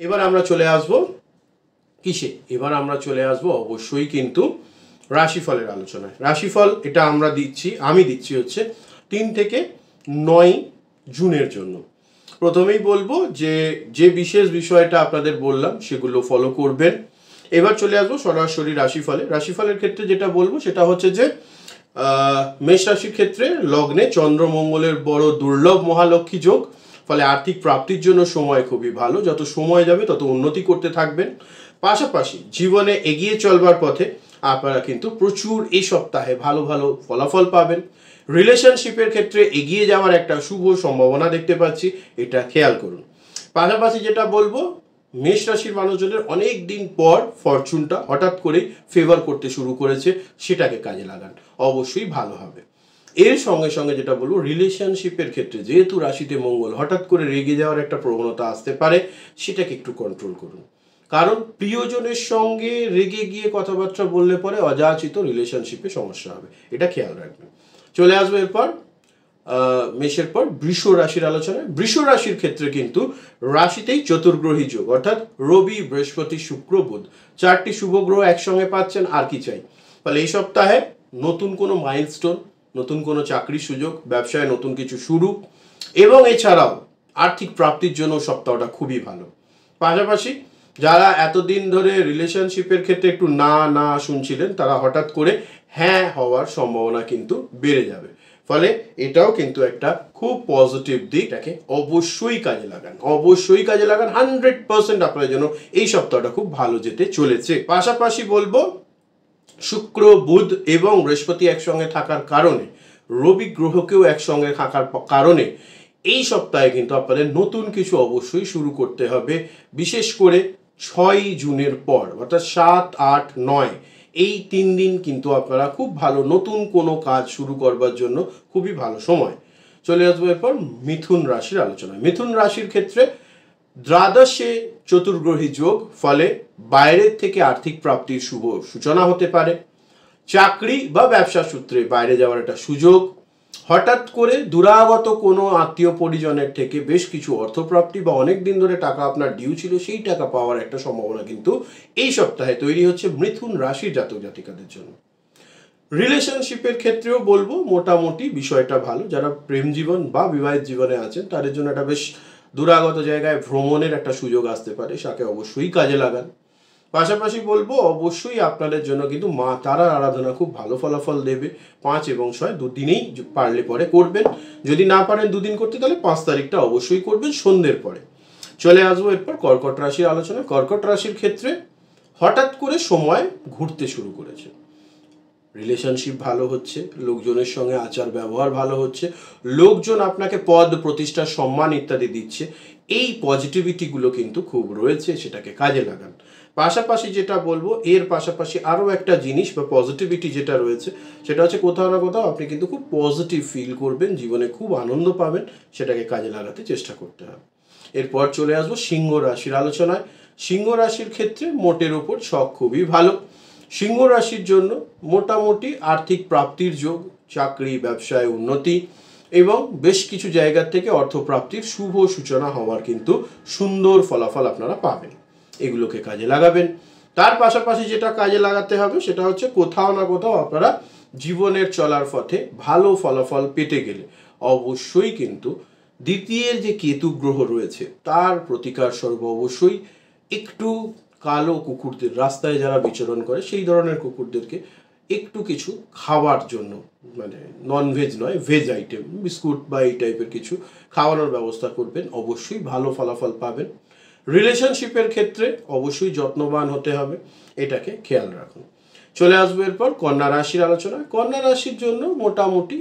এবার আমরা চলে আসব কিসে? এবার আমরা চলে আসব অবশ্যই কিন্তু রাশিফলের আলোচনায়। রাশিফল এটা আমি দিচ্ছি হচ্ছে 3 থেকে 9 জুনের জন্য। প্রথমেই বলবো যে বিশেষ বিষয়টা আপনাদের বললাম সেগুলো ফলো করবেন। এবার চলে আসবো সরাসরি রাশিফলে। রাশিফলের ক্ষেত্রে যেটা বলবো সেটা হচ্ছে যে মেষ রাশির ক্ষেত্রে লগ্নে চন্দ্র মঙ্গলের বড় দুর্লভ মহালক্ষ্মী যোগ, ফলে আর্থিক প্রাপ্তির জন্য সময় খুবই ভালো। যত সময় যাবে তত উন্নতি করতে থাকবেন। পাশাপাশি জীবনে এগিয়ে চলবার পথে আপনারা কিন্তু প্রচুর এই সপ্তাহে ভালো ভালো ফলাফল পাবেন। রিলেশনশিপের ক্ষেত্রে এগিয়ে যাওয়ার একটা শুভ সম্ভাবনা দেখতে পাচ্ছি, এটা খেয়াল করুন। পাশাপাশি যেটা বলবো, মেষ রাশির মানুষজনের অনেক দিন পর ফরচুনটা হঠাৎ করেই ফেভার করতে শুরু করেছে, সেটাকে কাজে লাগান, অবশ্যই ভালো হবে। এর সঙ্গে সঙ্গে যেটা বলবো, রিলেশনশিপের ক্ষেত্রে যেহেতু রাশিতে মঙ্গল, হঠাৎ করে রেগে যাওয়ার একটা প্রবণতা আসতে পারে, সেটাকে একটু কন্ট্রোল করুন। কারণ প্রিয়জনের সঙ্গে রেগে গিয়ে কথাবার্তা বললে পরে অযাচিত রিলেশনশিপে সমস্যা হবে, এটা খেয়াল রাখবেন। চলে আসবো এরপর মেষের পর বৃষ রাশির আলোচনায়। বৃষ রাশির ক্ষেত্রে কিন্তু রাশিতেই চতুর্গ্রহী যোগ, অর্থাৎ রবি, বৃহস্পতি, শুক্র, বুধ, 4টি শুভ গ্রহ একসঙ্গে পাচ্ছেন, আর কি চাই। ফলে এই সপ্তাহে নতুন কোনো মাইলস্টোন, নতুন কোনো চাকরির সুযোগ, ব্যবসায় নতুন কিছু শুরু, এবং এছাড়াও আর্থিক প্রাপ্তির জন্য সপ্তাহটা খুবই ভালো। পাশাপাশি যারা এতদিন ধরে রিলেশনশিপের ক্ষেত্রে একটু না না শুনছিলেন, তারা হঠাৎ করে হ্যাঁ হওয়ার সম্ভাবনা কিন্তু বেড়ে যাবে। ফলে এটাও কিন্তু একটা খুব পজিটিভ দিক, এটাকে অবশ্যই কাজে লাগান, 100% আপনার জন্য এই সপ্তাহটা খুব ভালো যেতে চলেছে। পাশাপাশি বলবো, শুক্র, বুধ এবং বৃহস্পতি একসঙ্গে থাকার কারণে, রবি গ্রহকেও একসঙ্গে থাকার কারণে এই সপ্তাহে কিন্তু আপনাদের নতুন কিছু অবশ্যই শুরু করতে হবে। বিশেষ করে 6 জুনের পর, অর্থাৎ 7, 8, 9 এই 3 দিন কিন্তু আপনারা খুব ভালো নতুন কোনো কাজ শুরু করবার জন্য খুবই ভালো সময়। চলে আসবো এরপর মিথুন রাশির আলোচনায়। মিথুন রাশির ক্ষেত্রে দ্বাদশে চতুর্গ্রহী যোগ, ফলে বাইরের থেকে আর্থিক প্রাপ্তির শুভ সূচনা হতে পারে। চাকরি বা ব্যবসা সূত্রে বাইরে যাওয়ার একটা সুযোগ, হঠাৎ করে দুরাগত কোনো আত্মীয় পরিজনের থেকে বেশ কিছু অর্থপ্রাপ্তি, বা অনেক দিন ধরে টাকা আপনার ডিউ ছিল সেই টাকা পাওয়ার একটা সম্ভাবনা কিন্তু এই সপ্তাহে তৈরি হচ্ছে মিথুন রাশির জাতক জাতিকাদের জন্য। রিলেশনশিপের ক্ষেত্রেও বলবো মোটামুটি বিষয়টা ভালো। যারা প্রেম জীবন বা বিবাহিত জীবনে আছেন তাদের জন্য একটা বেশ দূরাগত জায়গায় ভ্রমণের একটা সুযোগ আসতে পারে, তাকে অবশ্যই কাজে লাগান। পাশাপাশি বলবো অবশ্যই আপনাদের জন্য কিন্তু মা তারার আরাধনা খুব ভালো ফলাফল দেবে। 5 এবং 6 দুদিনেই পারলে পরে করবেন, যদি না পারেন 2 দিন করতে তাহলে 5 তারিখটা অবশ্যই করবেন সন্ধ্যের পরে। চলে আসবো এরপর কর্কট রাশির আলোচনা। কর্কট রাশির ক্ষেত্রে হঠাৎ করে সময় ঘুরতে শুরু করেছে, রিলেশনশিপ ভালো হচ্ছে, লোকজনের সঙ্গে আচার ব্যবহার ভালো হচ্ছে, লোকজন আপনাকে পদ প্রতিষ্ঠা, সম্মান ইত্যাদি দিচ্ছে। এই পজিটিভিটিগুলো কিন্তু খুব রয়েছে, সেটাকে কাজে লাগান। পাশাপাশি যেটা বলবো, এর পাশাপাশি আরও একটা জিনিস বা পজিটিভিটি যেটা রয়েছে সেটা হচ্ছে কোথাও না কোথাও আপনি কিন্তু খুব পজিটিভ ফিল করবেন, জীবনে খুব আনন্দ পাবেন, সেটাকে কাজে লাগাতে চেষ্টা করতে হবে। এরপর চলে আসবো সিংহ রাশির আলোচনায়। সিংহ রাশির ক্ষেত্রে মোটের ওপর ছক খুবই ভালো। সিংহ রাশির জন্য মোটামুটি আর্থিক প্রাপ্তির যোগ, চাকরি ব্যবসায় উন্নতি এবং বেশ কিছু জায়গা থেকে অর্থপ্রাপ্তির শুভ সূচনা হওয়ার কিন্তু সুন্দর ফলাফল আপনারা পাবেন, এগুলোকে কাজে লাগাবেন। তার পাশাপাশি যেটা কাজে লাগাতে হবে সেটা হচ্ছে কোথাও না কোথাও আপনারা জীবনের চলার পথে ভালো ফলাফল পেতে গেলে অবশ্যই কিন্তু দ্বিতীয়ের যে কেতু গ্রহ রয়েছে তার প্রতিকার স্বরূপ অবশ্যই একটু কালো কুকুরদের, রাস্তায় যারা বিচরণ করে সেই ধরনের কুকুরদেরকে একটু কিছু খাওয়ার জন্য, মানে ননভেজ নয় ভেজ আইটেম, বিস্কুট বা এই টাইপের কিছু খাওয়ানোর ব্যবস্থা করবেন, অবশ্যই ভালো ফলাফল পাবেন। রিলেশনশিপের ক্ষেত্রে অবশ্যই যত্নবান হতে হবে, এটাকে খেয়াল রাখুন। চলে আসবো এরপর কন্যা রাশির আলোচনা। কন্যা রাশির জন্য মোটামুটি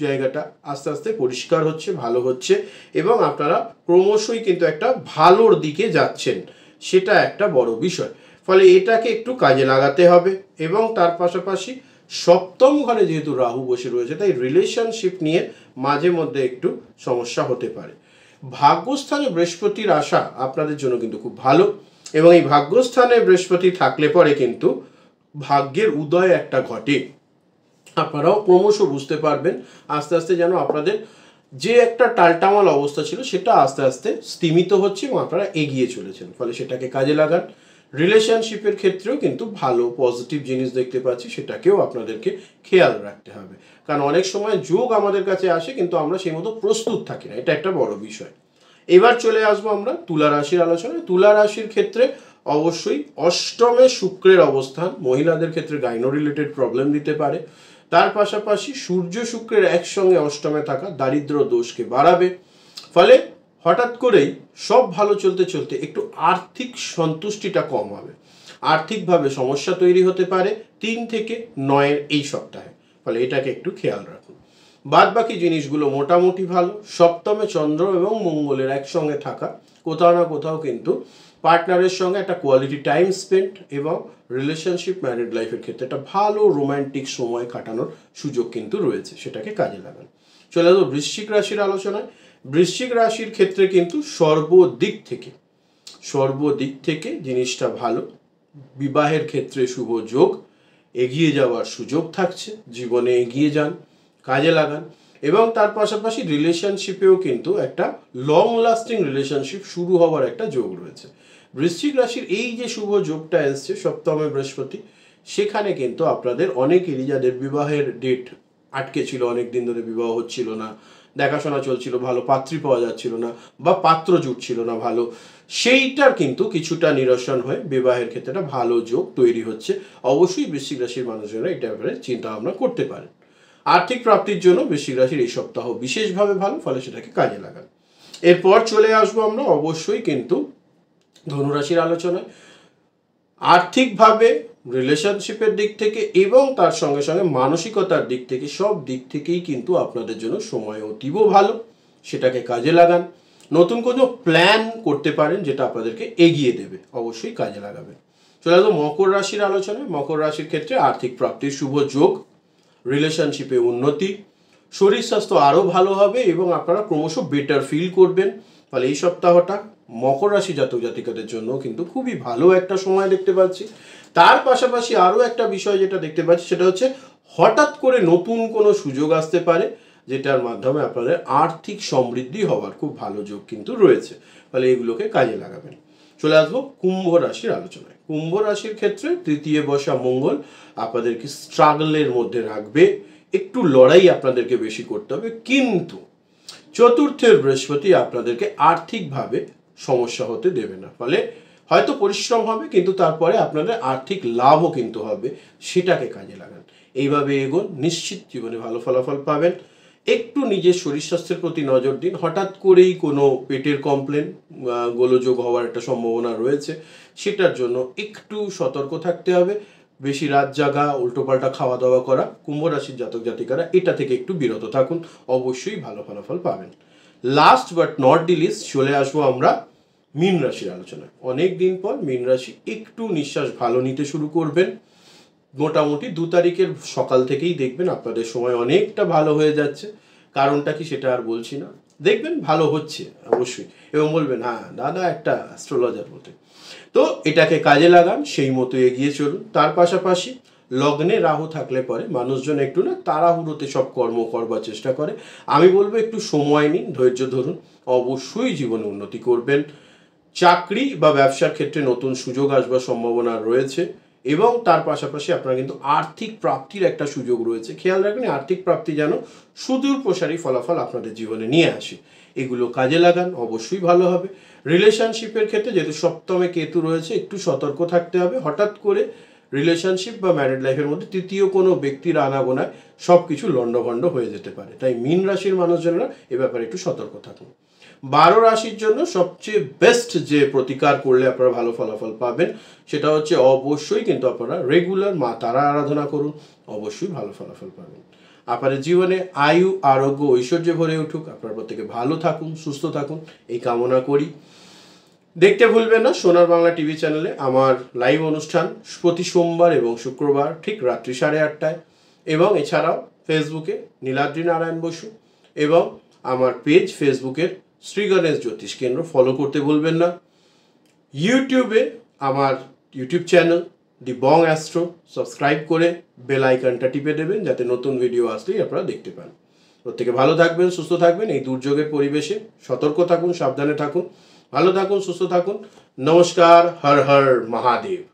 জায়গাটা আস্তে আস্তে পরিষ্কার হচ্ছে, ভালো হচ্ছে, এবং আপনারা ক্রমশই কিন্তু একটা ভালোর দিকে যাচ্ছেন, সেটা একটা বড় বিষয়। ফলে এটাকে একটু কাজে লাগাতে হবে। এবং তার পাশাপাশি সপ্তম ঘরে যেহেতু রাহু বসে রয়েছে, তাই রিলেশনশিপ নিয়ে মাঝে মধ্যে একটু সমস্যা হতে পারে। ভাগ্যস্থানে বৃহস্পতির আসা আপনাদের জন্য কিন্তু খুব ভালো, এবং এই ভাগ্যস্থানে বৃহস্পতি থাকলে পরে কিন্তু ভাগ্যের উদয় একটা ঘটে, আপনারাও ক্রমশ বুঝতে পারবেন আস্তে আস্তে যেন আপনাদের যে একটা টালটামাল অবস্থা ছিল সেটা আস্তে আস্তে স্তিমিত হচ্ছে এবং আপনারা এগিয়ে চলেছেন, ফলে সেটাকে কাজে লাগান। রিলেশনশিপের ক্ষেত্রেও কিন্তু ভালো পজিটিভ জিনিস দেখতে পাচ্ছি, সেটাকেও আপনাদেরকে খেয়াল রাখতে হবে, কারণ অনেক সময় যোগ আমাদের কাছে আসে কিন্তু আমরা সেই মতো প্রস্তুত থাকি না, এটা একটা বড় বিষয়। এবার চলে আসবো আমরা তুলা রাশির আলোচনায়। তুলা রাশির ক্ষেত্রে অবশ্যই অষ্টমে শুক্রের অবস্থান মহিলাদের ক্ষেত্রে গাইনো রিলেটেড প্রবলেম দিতে পারে। তার পাশাপাশি সূর্য শুক্রের একসঙ্গে অষ্টমে থাকা দারিদ্র দোষকে বাড়াবে, ফলে হঠাৎ করেই সব ভালো চলতে চলতে একটু আর্থিক সন্তুষ্টিটা কম হবে, আর্থিকভাবে সমস্যা তৈরি হতে পারে 3 থেকে 9 এই সপ্তাহে, ফলে এটাকে একটু খেয়াল রাখুন। বাদ বাকি জিনিসগুলো মোটামুটি ভালো। সপ্তমে চন্দ্র এবং মঙ্গলের একসঙ্গে থাকা কোথাও না কোথাও কিন্তু পার্টনারের সঙ্গে একটা কোয়ালিটি টাইম স্পেন্ড এবং রিলেশনশিপ ম্যারিড লাইফের ক্ষেত্রে একটা ভালো রোম্যান্টিক সময় কাটানোর সুযোগ কিন্তু রয়েছে, সেটাকে কাজে লাগান। চলে আসবো বৃশ্চিক রাশির আলোচনায়। বৃশ্চিক রাশির ক্ষেত্রে কিন্তু সর্বদিক থেকে জিনিসটা ভালো। বিবাহের ক্ষেত্রে শুভ যোগ, এগিয়ে যাওয়ার সুযোগ থাকছে, জীবনে এগিয়ে যান, কাজে লাগান। এবং তার পাশাপাশি রিলেশনশিপেও কিন্তু একটা লং লাস্টিং রিলেশনশিপ শুরু হওয়ার একটা যোগ রয়েছে। বৃশ্চিক রাশির এই যে শুভ যোগটা এসছে সপ্তমে বৃহস্পতি, সেখানে কিন্তু আপনাদের অনেকেরই যাদের বিবাহের ডেট আটকে ছিল, অনেক দিন ধরে বিবাহ হচ্ছিল না, দেখাশোনা চলছিল, ভালো পাত্রী পাওয়া যাচ্ছিল না বা পাত্র জুটছিল না ভালো, সেইটার কিন্তু কিছুটা নিরসন হয়ে বিবাহের ক্ষেত্রে একটা ভালো যোগ তৈরি হচ্ছে। অবশ্যই বৃশ্চিক রাশির মানুষেরা এটা ব্যাপারে চিন্তা ভাবনা করতে পারেন। আর্থিক প্রাপ্তির জন্য বৃশ্চিক রাশির এই সপ্তাহ বিশেষভাবে ভালো, ফলে সেটাকে কাজে লাগান। এরপর চলে আসবো আমরা অবশ্যই কিন্তু ধনুরাশির আলোচনায়। আর্থিকভাবে, রিলেশনশিপের দিক থেকে এবং তার সঙ্গে সঙ্গে মানসিকতার দিক থেকে সব দিক থেকেই কিন্তু আপনাদের জন্য সময় অতীব ভালো, সেটাকে কাজে লাগান। নতুন কোনো প্ল্যান করতে পারেন যেটা আপনাদেরকে এগিয়ে দেবে, অবশ্যই কাজে লাগাবেন। চলে আসবো মকর রাশির আলোচনায়। মকর রাশির ক্ষেত্রে আর্থিক প্রাপ্তির শুভ যোগ, রিলেশনশিপে উন্নতি, শরীর স্বাস্থ্য আরও ভালো হবে এবং আপনারা ক্রমশ বেটার ফিল করবেন, ফলে এই সপ্তাহটা মকর রাশি জাতক জাতিকাদের জন্য কিন্তু খুবই ভালো একটা সময় দেখতে পাচ্ছি। তার পাশাপাশি আরও একটা বিষয় যেটা দেখতে পাচ্ছি সেটা হচ্ছে হঠাৎ করে নতুন কোনো সুযোগ আসতে পারে, যেটার মাধ্যমে আপনাদের আর্থিক সমৃদ্ধি হওয়ার খুব ভালো যোগ কিন্তু রয়েছে, ফলে এগুলোকে কাজে লাগাবেন। চলে আসবো কুম্ভ রাশির আলোচনায়। কুম্ভ রাশির ক্ষেত্রে তৃতীয় বসা মঙ্গল আপনাদেরকে স্ট্রাগলের মধ্যে রাখবে, একটু লড়াই আপনাদেরকে বেশি করতে হবে, কিন্তু চতুর্থের বৃহস্পতি আপনাদেরকে আর্থিকভাবে সমস্যা হতে দেবে না, ফলে হয়তো পরিশ্রম হবে কিন্তু তারপরে আপনাদের আর্থিক লাভও কিন্তু হবে, সেটাকে কাজে লাগান। এইভাবে এগোন, নিশ্চিত জীবনে ভালো ফলাফল পাবেন। একটু নিজের শরীর স্বাস্থ্যের প্রতি নজর দিন, হঠাৎ করেই কোনো পেটের কমপ্লেন, গোলযোগ হওয়ার একটা সম্ভাবনা রয়েছে, সেটার জন্য একটু সতর্ক থাকতে হবে। বেশি রাত জাগা, উল্টোপাল্টা খাওয়া দাওয়া করা, কুম্ভ রাশির জাতক জাতিকারা এটা থেকে একটু বিরত থাকুন, অবশ্যই ভালো ফলাফল পাবেন। Last but not the least চলে আসবো আমরা মীন রাশির আলোচনায়। অনেক দিন পর মীন রাশি একটু নিঃশ্বাস ভালো নিতে শুরু করবেন। মোটামুটি 2 তারিখের সকাল থেকেই দেখবেন আপনাদের সময় অনেকটা ভালো হয়ে যাচ্ছে। কারণটা কি সেটা আর বলছি না, দেখবেন ভালো হচ্ছে অবশ্যই, এবং বলবেন হ্যাঁ দাদা একটা অ্যাস্ট্রোলজার বলতে। তো এটাকে কাজে লাগান, সেই মতো এগিয়ে চলুন। তার পাশাপাশি লগ্নে রাহু থাকলে পরে মানুষজন একটু না তাড়াহুড়োতে সব কর্ম করবার চেষ্টা করে, আমি বলবো একটু সময় নিন, ধৈর্য ধরুন, অবশ্যই জীবনে উন্নতি করবেন। চাকরি বা ব্যবসার ক্ষেত্রে নতুন সুযোগ আসবার সম্ভাবনা রয়েছে এবং তার পাশাপাশি আপনার কিন্তু আর্থিক প্রাপ্তির একটা সুযোগ রয়েছে। খেয়াল রাখবেন আর্থিক প্রাপ্তি যেন সুদূর প্রসারী ফলাফল আপনাদের জীবনে নিয়ে আসে, এগুলো কাজে লাগান, অবশ্যই ভালো হবে। রিলেশনশিপের ক্ষেত্রে যেহেতু সপ্তমে কেতু রয়েছে, একটু সতর্ক থাকতে হবে, হঠাৎ করে রিলেশনশিপ বা ম্যারিড লাইফের মধ্যে তৃতীয় কোনো ব্যক্তির আনাগোনায় সব কিছু লণ্ডভণ্ড হয়ে যেতে পারে, তাই মীন রাশির মানুষজনেরা এ ব্যাপারে একটু সতর্ক থাকুন। 12 রাশির জন্য সবচেয়ে বেস্ট যে প্রতিকার করলে আপনারা ভালো ফলাফল পাবেন সেটা হচ্ছে অবশ্যই কিন্তু আপনারা রেগুলার মা তারা আরাধনা করুন, অবশ্যই ভালো ফলাফল পাবেন। আপনাদের জীবনে আয়ু, আরোগ্য, ঐশ্বর্যে ভরে উঠুক, আপনার প্রত্যেকে ভালো থাকুন, সুস্থ থাকুন, এই কামনা করি। দেখতে ভুলবেন না সোনার বাংলা টিভি চ্যানেলে আমার লাইভ অনুষ্ঠান প্রতি সোমবার এবং শুক্রবার ঠিক রাত্রি 8:30টায়, এবং এছাড়াও ফেসবুকে নীলাদ্রি নারায়ণ বসু এবং আমার পেজ ফেসবুকের শ্রী গণেশ জ্যোতিষ কেন্দ্র ফলো করতে ভুলবেন না। ইউটিউবে আমার ইউটিউব চ্যানেল দি বং অ্যাস্ট্রো সাবস্ক্রাইব করে বেল আইকনটা টিপে দেবেন যাতে নতুন ভিডিও আসলেই আপনারা দেখতে পান। প্রত্যেকে ভালো থাকবেন, সুস্থ থাকবেন এই দুর্যোগের পরিবেশে। সতর্ক থাকুন, সাবধানে থাকুন, ভালো থাকুন, সুস্থ থাকুন। নমস্কার। হর হর মহাদেব।